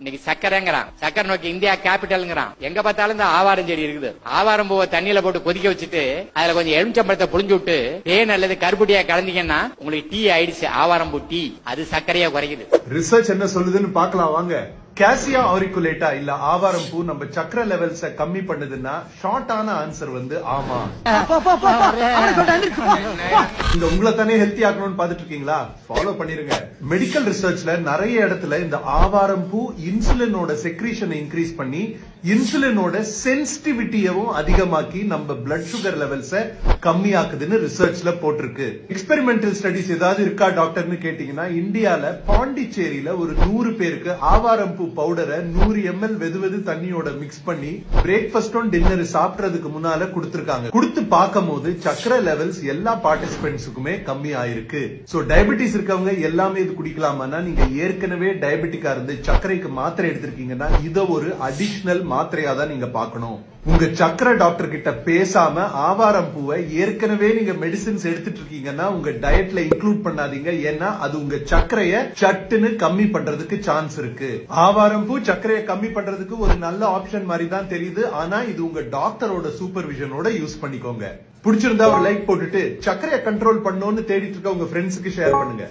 இன்னைக்கு சக்கரைங்கிறான், சக்கரை நோக்கி இந்தியா கேபிட்டல்ங்கிறான். எங்க பார்த்தாலும் இந்த ஆவாரம் செடி இருக்குது. ஆவாரம் பூவை தண்ணியில போட்டு கொதிக்க வச்சுட்டு அதுல கொஞ்சம் எலுமிச்சம்பழத்தை புழிஞ்சு விட்டு தேன் அல்லது கருப்பட்டியா கலந்தீங்கன்னா உங்களுக்கு டீ ஆயிடுச்சு. ஆவாரம் பூ டீ அது சர்க்கரையா குறைக்குது. ரிசர்ச் என்ன சொல்லுதுன்னு பாக்கலாம் வாங்க. கேசியா ஆரிகுலேட்டா இல்ல ஆவாரம் பூ நம்ம சக்கரை லெவல்ஸ கம்மி பண்ணுதுன்னா ஷார்ட்டான ஆன்சர் வந்து ஆமா. இந்த உங்களை தானே ஹெல்த்தி ஆக்கணும்னு பாத்துட்டு இருக்கீங்களா? ஃபாலோ பண்ணிருங்க. மெடிக்கல் ரிசர்ச்ல நிறைய இடத்துல இந்த ஆவாரம் பூ இன்சுலினோட செக்ரீஷனை இன்க்ரீஸ் பண்ணி இன்சுலினோட சென்சிட்டிவிட்டியவும் அதிகமாக்கி நம்ம பிளட் சுகர் லெவல்ஸ கம்மியாக்குதுன்னு ரிசர்ச்ல போட்டிருக்கு. எக்ஸ்பெரிமெண்டல் ஸ்டடிஸ் ஏதாவது இருக்கா டாக்டர்னு கேட்டீங்கன்னா இந்தியால பாண்டிச்சேரியில ஒரு 100 பேருக்கு ஆவாரம் பூ பவுடரை 100 ml வெது தண்ணியோட மிக்ஸ் பண்ணி பிரேக்ஃபாஸ்டும் டின்னர் சாப்பிடறதுக்கு முன்னால கொடுத்திருக்காங்க. கொடுத்து பார்க்கும் போது சக்கரை லெவல்ஸ் எல்லா பார்ட்டிசிபென்ட்ஸுக்குமே கம்மி ஆயிருக்கு. சோ டயபெட்டிஸ் இருக்கவங்க எல்லாமே இது குடிக்கலாமான்னா நீங்க ஏற்கனவே டயபெட்டிக்கா இருந்து சர்க்கரைக்கு மாத்திரை எடுத்திருக்கீங்கன்னா இத ஒரு அடிஷனல் மாத்திரையா தான் நீங்க பார்க்கணும். உங்க சக்கரை டாக்டர் கிட்ட பேசாம ஆவாரம் பூவை ஏற்கனவே நீங்க மெடிசின்ஸ் எடுத்துட்டு இருக்கீங்கன்னா உங்க டயட்ல இன்க்ளூட் பண்ணாதீங்க. ஏன்னா அது உங்க சர்க்கரைய சட்டுன்னு கம்மி பண்றதுக்கு சான்ஸ் இருக்கு. ஆவாரம் பூ சர்க்கரையை கம்மி பண்றதுக்கு ஒரு நல்ல ஆப்ஷன் மாதிரி தான் தெரியுது. ஆனா இது உங்க டாக்டரோட சூப்பர்விஷனோட யூஸ் பண்ணிக்கோங்க. பிடிச்சிருந்தா ஒரு லைக் போட்டுட்டு சர்க்கரையை கண்ட்ரோல் பண்ணணும்னு தேடிட்டு இருக்க உங்க ஃப்ரெண்ட்ஸுக்கு ஷேர் பண்ணுங்க.